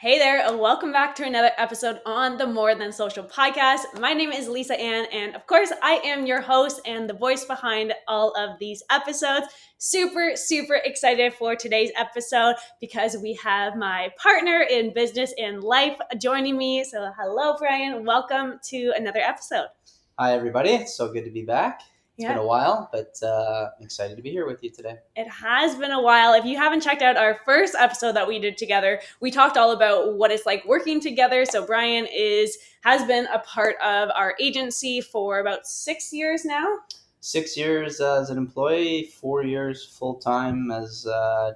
Hey there, and welcome back to another episode on the More Than Social podcast. My name is Lisa Ann, and of course, I am your host and the voice behind all of these episodes. Super excited for today's episode because we have my partner in business and life joining me. So hello, Bryan. Welcome to another episode. Hi, everybody. It's so good to be back. It's been a while, but I'm excited to be here with you today. It has been a while. If you haven't checked out our first episode that we did together, we talked all about what it's like working together. So Bryan has been a part of our agency for about 6 years now. 6 years as an employee, 4 years full-time as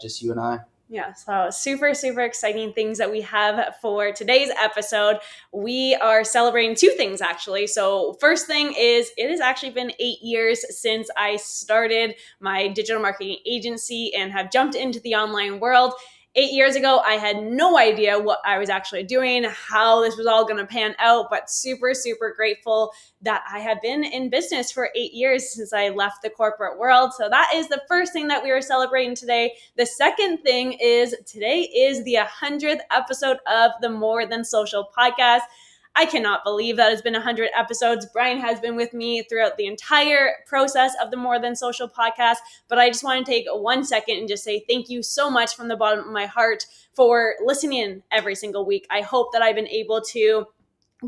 just you and I. Yeah, so super exciting things that we have for today's episode. We are celebrating two things, actually. So first thing is it has actually been 8 years since I started my digital marketing agency and have jumped into the online world. 8 years ago, I had no idea what I was actually doing, how this was all going to pan out, but super grateful that I have been in business for 8 years since I left the corporate world. So that is the first thing that we are celebrating today. The second thing is today is the 100th episode of the More Than Social podcast. I cannot believe that it's been 100 episodes. Bryan has been with me throughout the entire process of the More Than Social podcast, but I just want to take 1 second and just say thank you so much from the bottom of my heart for listening in every single week. I hope that I've been able to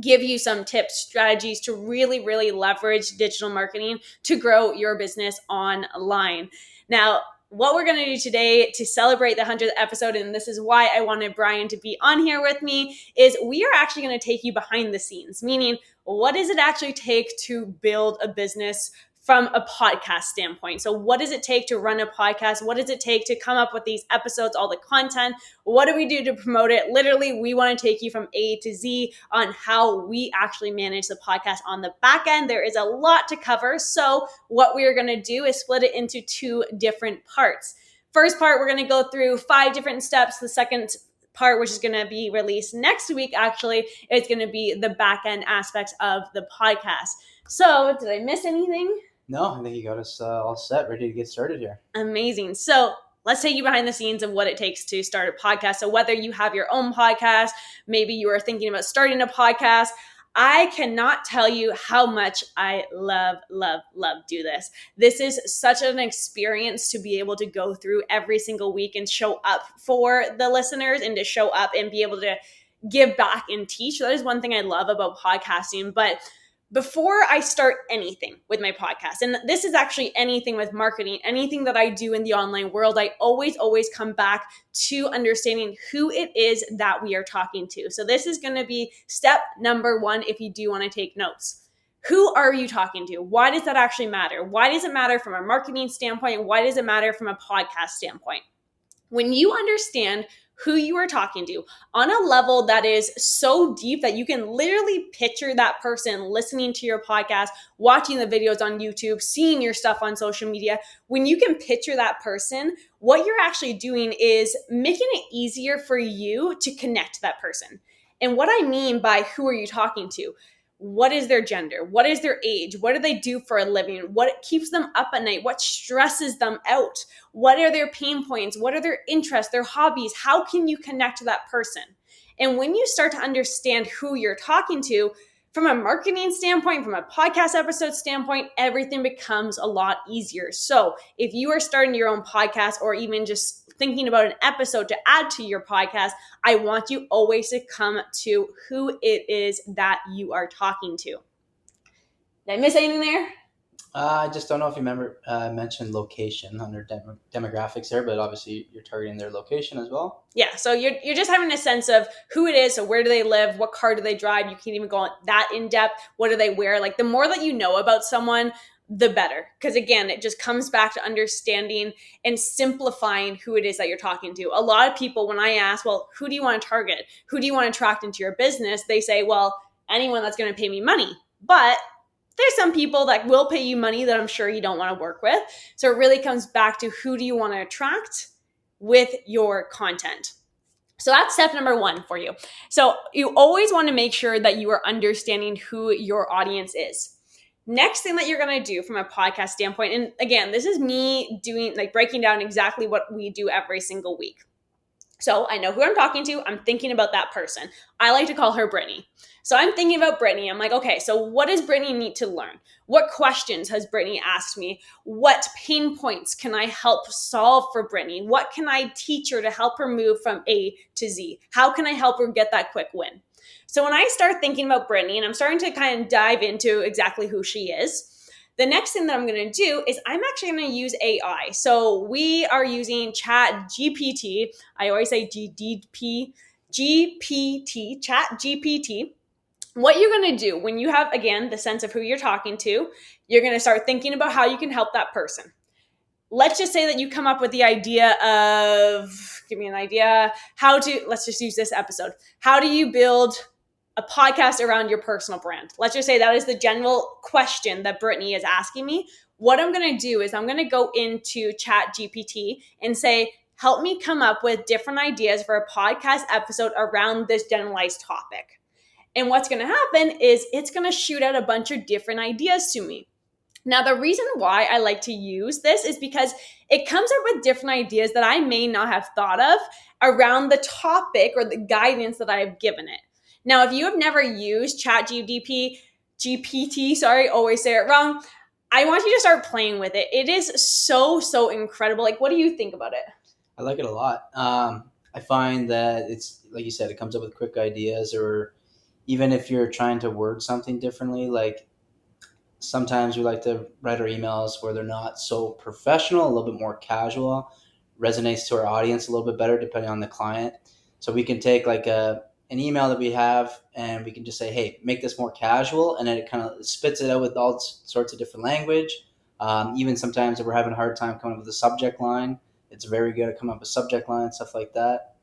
give you some tips, strategies to really leverage digital marketing to grow your business online. Now, what we're going to do today to celebrate the 100th episode, and this is why I wanted Bryan to be on here with me, is we are actually going to take you behind the scenes, meaning what does it actually take to build a business from a podcast standpoint? So what does it take to run a podcast? What does it take to come up with these episodes, all the content? What do we do to promote it? Literally, we want to take you from A to Z on how we actually manage the podcast on the back end. There is a lot to cover. So what we are going to do is split it into two different parts. First part, we're going to go through 5 different steps. The second part, which is going to be released next week, actually, it's going to be the back end aspects of the podcast. So did I miss anything? No, I think you got us all set, ready to get started here. Amazing. So let's take you behind the scenes of what it takes to start a podcast. So whether you have your own podcast, maybe you are thinking about starting a podcast, I cannot tell you how much I love do this. This is such an experience to be able to go through every single week and show up for the listeners and to show up and be able to give back and teach. That is one thing I love about podcasting. But before I start anything with my podcast, and this is actually anything with marketing, anything that I do in the online world, I always come back to understanding who it is that we are talking to. So this is going to be step number 1 if you do want to take notes. Who are you talking to? Why does that actually matter? Why does it matter from a marketing standpoint? Why does it matter from a podcast standpoint? When you understand who you are talking to on a level that is so deep that you can literally picture that person listening to your podcast, watching the videos on YouTube, seeing your stuff on social media. When you can picture that person, what you're actually doing is making it easier for you to connect to that person. And what I mean by who are you talking to? What is their gender? What is their age? What do they do for a living? What keeps them up at night? What stresses them out? What are their pain points? What are their interests, their hobbies? How can you connect to that person? And when you start to understand who you're talking to, from a marketing standpoint, from a podcast episode standpoint, everything becomes a lot easier. So if you are starting your own podcast or even just thinking about an episode to add to your podcast, I want you always to come to who it is that you are talking to. Did I miss anything there? I just don't know if you remember mentioned location under demographics there, but obviously you're targeting their location as well. Yeah, so you're just having a sense of who it is. So where do they live? What car do they drive? You can't even go that in depth. What do they wear? Like the more that you know about someone, the better. Because again, it just comes back to understanding and simplifying who it is that you're talking to. A lot of people, when I ask, well, who do you want to target? Who do you want to attract into your business? They say, well, anyone that's going to pay me money. But there's some people that will pay you money that I'm sure you don't want to work with. So it really comes back to who do you want to attract with your content. So that's step number 1 for you. So you always want to make sure that you are understanding who your audience is. Next thing that you're going to do from a podcast standpoint, and again, this is me breaking down exactly what we do every single week. So I know who I'm talking to. I'm thinking about that person. I like to call her Brittany. So I'm thinking about Brittany. I'm like, okay, so what does Brittany need to learn? What questions has Brittany asked me? What pain points can I help solve for Brittany? What can I teach her to help her move from A to Z? How can I help her get that quick win? So when I start thinking about Brittany and I'm starting to kind of dive into exactly who she is, the next thing that I'm going to do is I'm actually going to use AI. So we are using ChatGPT. I always say GPT, ChatGPT. What you're going to do when you have, again, the sense of who you're talking to, you're going to start thinking about how you can help that person. Let's just say that you come up with the idea of, give me an idea, let's just use this episode. How do you build a podcast around your personal brand? Let's just say that is the general question that Brittany is asking me. What I'm going to do is I'm going to go into Chat GPT and say, help me come up with different ideas for a podcast episode around this generalized topic. And what's going to happen is it's going to shoot out a bunch of different ideas to me. Now, the reason why I like to use this is because it comes up with different ideas that I may not have thought of around the topic or the guidance that I have given it. Now, if you have never used GPT, always say it wrong, I want you to start playing with it. It is so incredible. Like, what do you think about it? I like it a lot. I find that it's, like you said, it comes up with quick ideas, or even if you're trying to word something differently, like sometimes we like to write our emails where they're not so professional, a little bit more casual, resonates to our audience a little bit better depending on the client. So we can take like an email that we have and we can just say, hey, make this more casual. And then it kind of spits it out with all sorts of different language. Even sometimes if we're having a hard time coming up with a subject line, it's very good at coming up with subject line, stuff like that.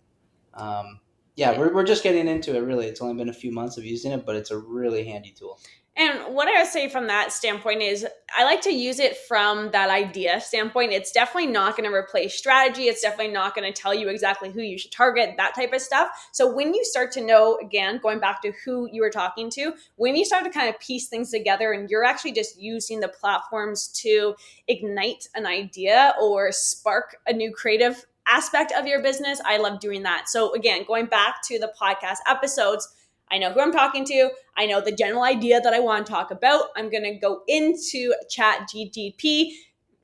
We're just getting into it, really. It's only been a few months of using it, but it's a really handy tool. And what I would say from that standpoint is I like to use it from that idea standpoint. It's definitely not going to replace strategy. It's definitely not going to tell you exactly who you should target, that type of stuff. So when you start to know, again, going back to who you were talking to, when you start to kind of piece things together and you're actually just using the platforms to ignite an idea or spark a new creative aspect of your business, I love doing that. So again, going back to the podcast episodes, I know who I'm talking to. I know the general idea that I want to talk about. I'm going to go into Chat GTP.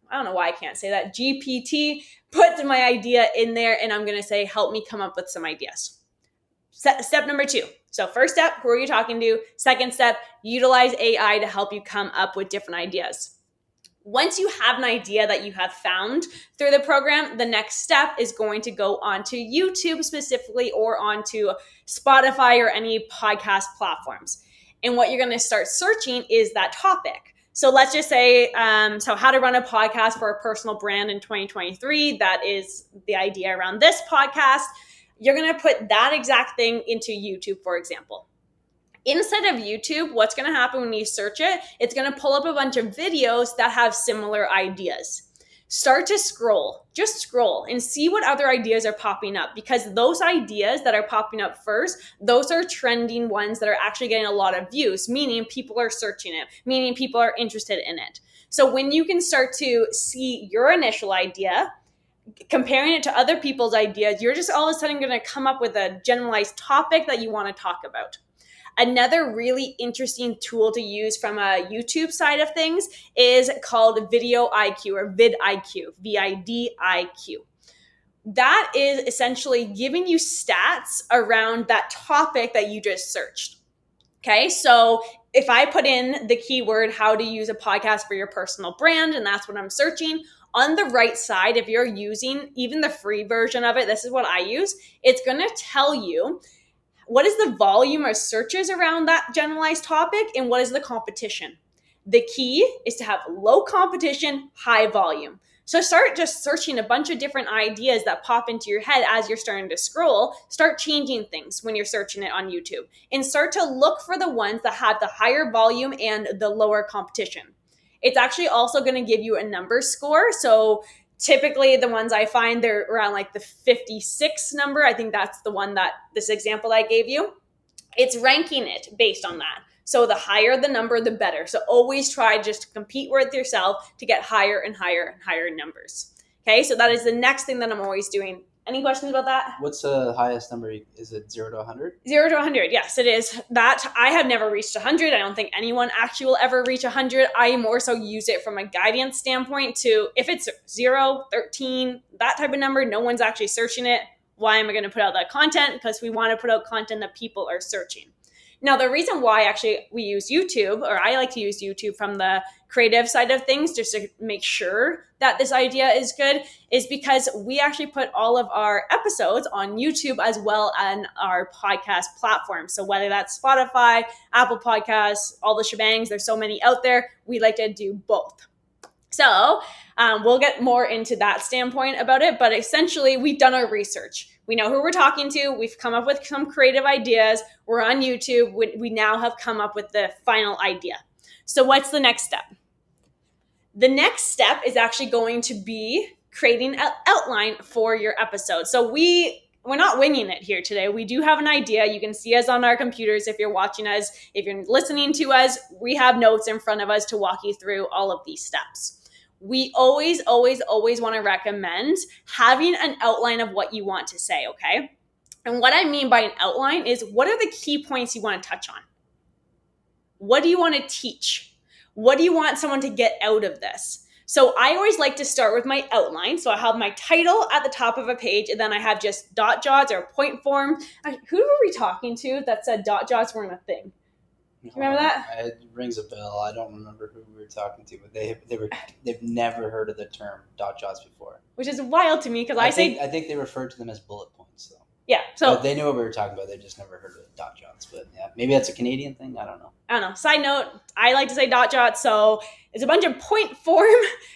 I don't know why I can't say that. GPT, put my idea in there, and I'm going to say, help me come up with some ideas. Step number 2. So first step, who are you talking to? Second step, utilize AI to help you come up with different ideas. Once you have an idea that you have found through the program, the next step is going to go onto YouTube specifically or onto Spotify or any podcast platforms. And what you're going to start searching is that topic. So let's just say, so how to run a podcast for a personal brand in 2023. That is the idea around this podcast. You're going to put that exact thing into YouTube, for example. Inside of YouTube, what's going to happen when you search it? It's going to pull up a bunch of videos that have similar ideas. Start to scroll, just scroll and see what other ideas are popping up, because those ideas that are popping up first, those are trending ones that are actually getting a lot of views, meaning people are searching it, meaning people are interested in it. So when you can start to see your initial idea, comparing it to other people's ideas, you're just all of a sudden going to come up with a generalized topic that you want to talk about. Another really interesting tool to use from a YouTube side of things is called Video IQ or vidIQ, VIDIQ. That is essentially giving you stats around that topic that you just searched. Okay, so if I put in the keyword, how to use a podcast for your personal brand, and that's what I'm searching, on the right side, if you're using even the free version of it, this is what I use, it's going to tell you what is the volume of searches around that generalized topic and what is the competition. The key is to have low competition, high volume. So start just searching a bunch of different ideas that pop into your head as you're starting to scroll. Start changing things when you're searching it on YouTube and start to look for the ones that have the higher volume and the lower competition. It's actually also going to give you a number score. So typically the ones I find, they're around like the 56 number. I think that's the one that this example I gave you. It's ranking it based on that. So the higher the number, the better. So always try just to compete with yourself to get higher and higher and higher numbers. Okay, so that is the next thing that I'm always doing Any questions about that? What's the highest number? Is it 0 to 100? 0 to 100, yes, it is. That I have never reached 100. I don't think anyone actually will ever reach 100. I more so use it from a guidance standpoint to if it's 0, 13, that type of number, no one's actually searching it. Why am I going to put out that content? Because we want to put out content that people are searching. Now, the reason why actually we use YouTube, or I like to use YouTube from the creative side of things, just to make sure that this idea is good, is because we actually put all of our episodes on YouTube as well as our podcast platform. So whether that's Spotify, Apple Podcasts, all the shebangs, there's so many out there, we like to do both. So we'll get more into that standpoint about it, but essentially we've done our research. We know who we're talking to. We've come up with some creative ideas. We're on YouTube. We now have come up with the final idea. So what's the next step? The next step is actually going to be creating an outline for your episode. So we're not winging it here today. We do have an idea. You can see us on our computers if you're watching us. If you're listening to us, we have notes in front of us to walk you through all of these steps. We always want to recommend having an outline of what you want to say, okay? And what I mean by an outline is, what are the key points you want to touch on? What do you want to teach? What do you want someone to get out of this? So I always like to start with my outline. So I have my title at the top of a page, and then I have just dot jots or point form. Who were we talking to that said dot jots weren't a thing? Do you remember that? It rings a bell. I don't remember who we were talking to, but they've never heard of the term dot jots before. Which is wild to me because I think they referred to them as bullet points, though. Yeah, so but they knew what we were talking about. They just never heard of dot jots. But yeah, maybe that's a Canadian thing. I don't know. Side note, I like to say dot jots, so it's a bunch of point form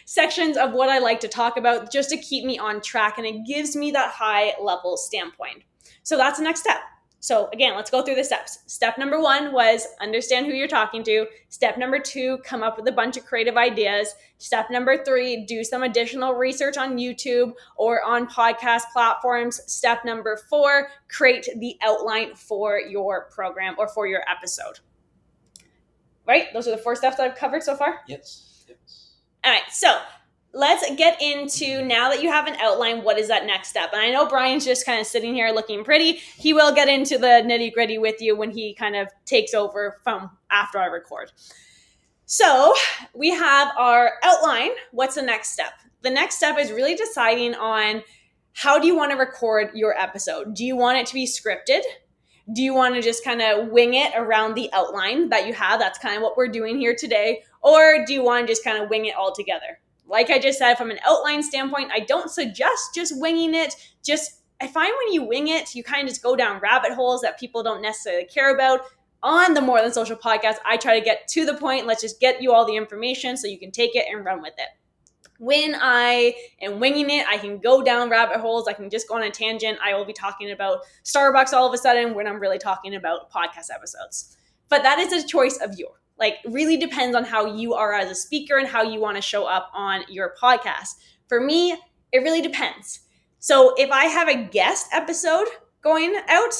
sections of what I like to talk about just to keep me on track, and it gives me that high level standpoint. So that's the next step. So again, let's go through the steps. Step number 1 was understand who you're talking to. Step number 2, come up with a bunch of creative ideas. Step number 3, do some additional research on YouTube or on podcast platforms. Step number 4, create the outline for your program or for your episode. Right? Those are the 4 steps that I've covered so far? Yes. All right, so let's get into, now that you have an outline, what is that next step? And I know Brian's just kind of sitting here looking pretty. He will get into the nitty gritty with you when he kind of takes over from after I record. So we have our outline. What's the next step? The next step is really deciding on, how do you want to record your episode? Do you want it to be scripted? Do you want to just kind of wing it around the outline that you have? That's kind of what we're doing here today. Or do you want to just kind of wing it all together? Like I just said, from an outline standpoint, I don't suggest just winging it. I find when you wing it, you kind of just go down rabbit holes that people don't necessarily care about. On the More Than Social podcast, I try to get to the point. Let's just get you all the information so you can take it and run with it. When I am winging it, I can go down rabbit holes. I can just go on a tangent. I will be talking about Starbucks all of a sudden when I'm really talking about podcast episodes. But that is a choice of yours. Like, really depends on how you are as a speaker and how you want to show up on your podcast. For me, it really depends. So if I have a guest episode going out,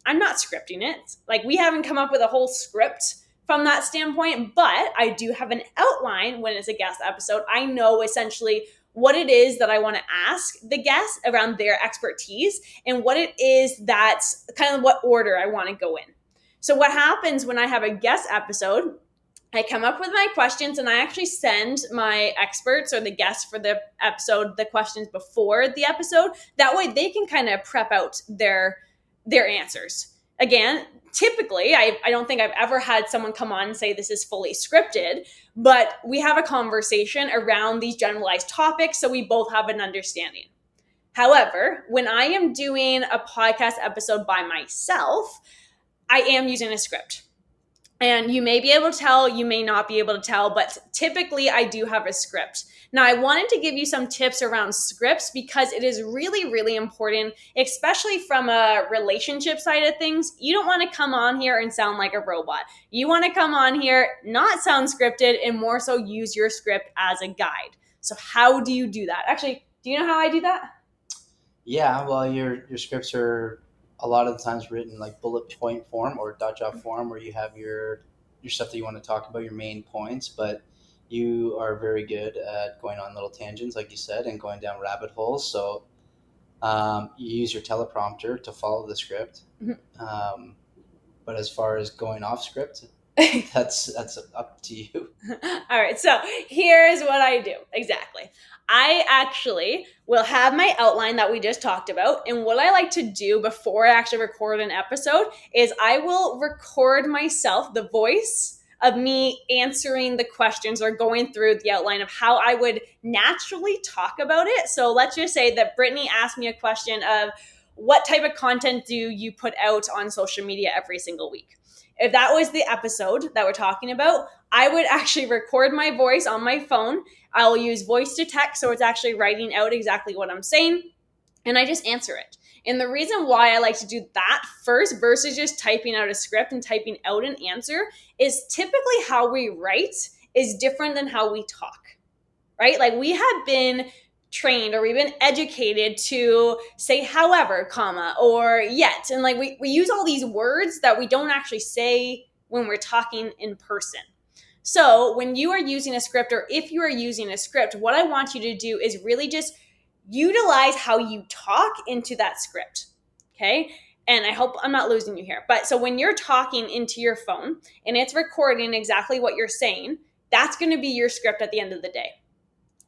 I'm not scripting it. Like, we haven't come up with a whole script from that standpoint, but I do have an outline when it's a guest episode. I know essentially what it is that I want to ask the guest around their expertise and what it is that's kind of what order I want to go in. So what happens when I have a guest episode, I come up with my questions and I actually send my experts or the guests for the episode the questions before the episode. That way they can kind of prep out their answers. Again, typically, I don't think I've ever had someone come on and say this is fully scripted, but we have a conversation around these generalized topics so we both have an understanding. However, when I am doing a podcast episode by myself, I am using a script. And you may be able to tell, you may not be able to tell, but typically I do have a script. Now, I wanted to give you some tips around scripts because it is really, really important, especially from a relationship side of things. You don't want to come on here and sound like a robot. You want to come on here, not sound scripted, and more so use your script as a guide. So how do you do that? Actually, do you know how I do that? Yeah, well, your scripts are a lot of the times written like bullet point form or dot job form, where you have your stuff that you want to talk about, your main points, but you are very good at going on little tangents, like you said, and going down rabbit holes. So You use your teleprompter to follow the script. But as far as going off script, that's up to you. All right, so here's what I do exactly. I actually will have my outline that we just talked about. And what I like to do before I actually record an episode is I will record myself, the voice of me answering the questions or going through the outline of how I would naturally talk about it. So let's just say that Brittany asked me a question of what type of content do you put out on social media every single week? If that was the episode that we're talking about, I would actually record my voice on my phone. I'll use voice to text, so it's actually writing out exactly what I'm saying, and I just answer it. And the reason why I like to do that first versus just typing out a script and typing out an answer is typically how we write is different than how we talk, right? Like we have been trained or we've been educated to say however, comma, or yet. And like we use all these words that we don't actually say when we're talking in person. So when you are using a script, or if you are using a script, what I want you to do is really just utilize how you talk into that script. Okay. And I hope I'm not losing you here. But so when you're talking into your phone and it's recording exactly what you're saying, that's going to be your script at the end of the day.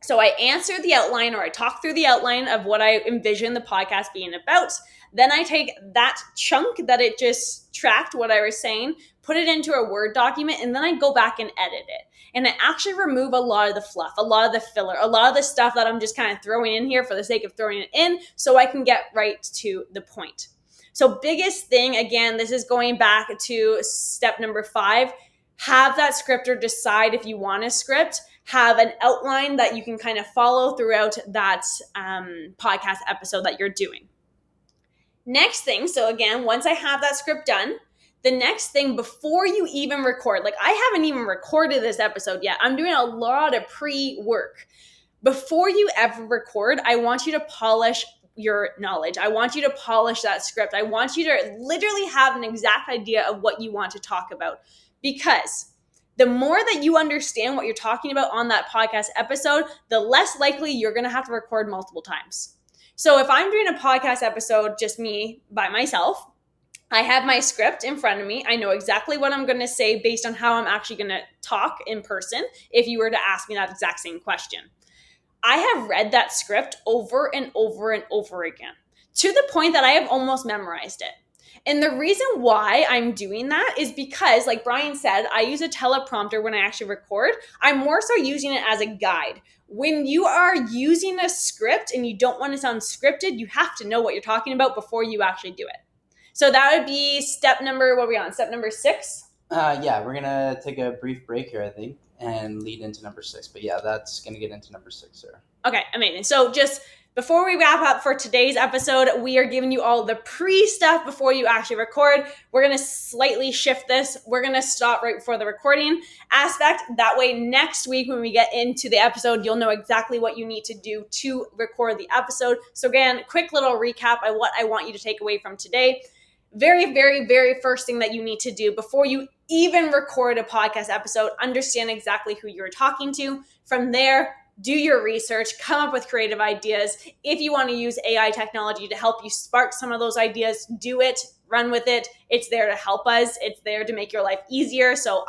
So I answer the outline, or I talk through the outline of what I envision the podcast being about. Then I take that chunk that it just tracked what I was saying, put it into a Word document, and then I go back and edit it. And I actually remove a lot of the fluff, a lot of the filler, a lot of the stuff that I'm just kind of throwing in here for the sake of throwing it in so I can get right to the point. So biggest thing, again, this is going back to step number 5, have that script or decide if you want a script. Have an outline that you can kind of follow throughout that podcast episode that you're doing. Next thing, so again, once I have that script done, the next thing before you even record, like I haven't even recorded this episode yet. I'm doing a lot of pre-work. Before you ever record, I want you to polish your knowledge. I want you to polish that script. I want you to literally have an exact idea of what you want to talk about, because the more that you understand what you're talking about on that podcast episode, the less likely you're going to have to record multiple times. So if I'm doing a podcast episode, just me by myself, I have my script in front of me. I know exactly what I'm going to say based on how I'm actually going to talk in person if you were to ask me that exact same question. I have read that script over and over and over again to the point that I have almost memorized it. And the reason why I'm doing that is because, like Bryan said, I use a teleprompter when I actually record. I'm more so using it as a guide. When you are using a script and you don't want to sound scripted, you have to know what you're talking about before you actually do it. So that would be step number, what are we on? Step number 6? Yeah, we're going to take a brief break here, I think, and lead into number 6. But yeah, that's going to get into number 6 there. Okay, amazing. So just before we wrap up for today's episode, we are giving you all the pre-stuff before you actually record. We're going to slightly shift this. We're going to stop right before the recording aspect. That way, next week when we get into the episode, you'll know exactly what you need to do to record the episode. So again, quick little recap of what I want you to take away from today. Very, very, very first thing that you need to do before you even record a podcast episode, understand exactly who you're talking to. From there, do your research, come up with creative ideas. If you want to use AI technology to help you spark some of those ideas, do it, run with it. It's there to help us. It's there to make your life easier. So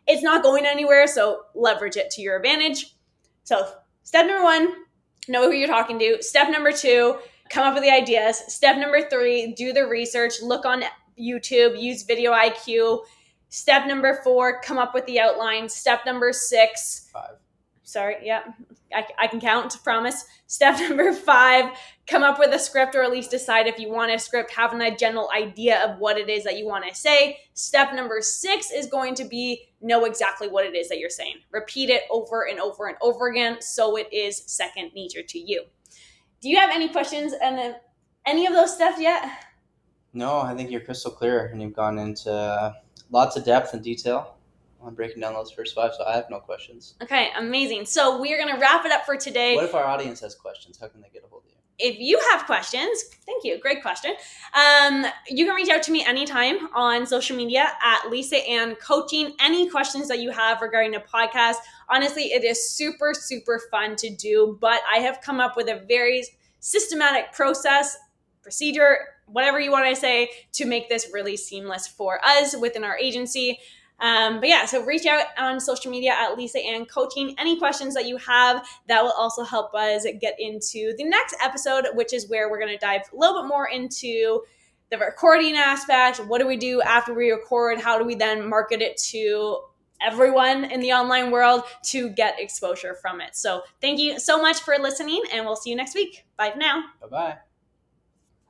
it's not going anywhere, so leverage it to your advantage. So step number 1, know who you're talking to. Step number 2, come up with the ideas. Step number 3, do the research, look on YouTube, use Video IQ. Step number 4, come up with the outline. Step number 6, 5. Sorry, yeah, I can count, promise. Step number 5, come up with a script, or at least decide if you want a script, have a general idea of what it is that you want to say. Step number 6 is going to be know exactly what it is that you're saying. Repeat it over and over and over again so it is second nature to you. Do you have any questions on any of those steps yet? No, I think you're crystal clear, and you've gone into lots of depth and detail on breaking down those first 5, so I have no questions. Okay, amazing. So we are going to wrap it up for today. What if our audience has questions? How can they get a hold of you? If you have questions, thank you, great question. You can reach out to me anytime on social media at Lisa Ann Coaching. Any questions that you have regarding a podcast, honestly, it is super, super fun to do, but I have come up with a very systematic process, procedure, whatever you want to say, to make this really seamless for us within our agency. But yeah, so reach out on social media at Lisa Ann Coaching. Any questions that you have, that will also help us get into the next episode, which is where we're going to dive a little bit more into the recording aspect. What do we do after we record? How do we then market it to everyone in the online world to get exposure from it? So thank you so much for listening, and we'll see you next week. Bye for now. Bye-bye.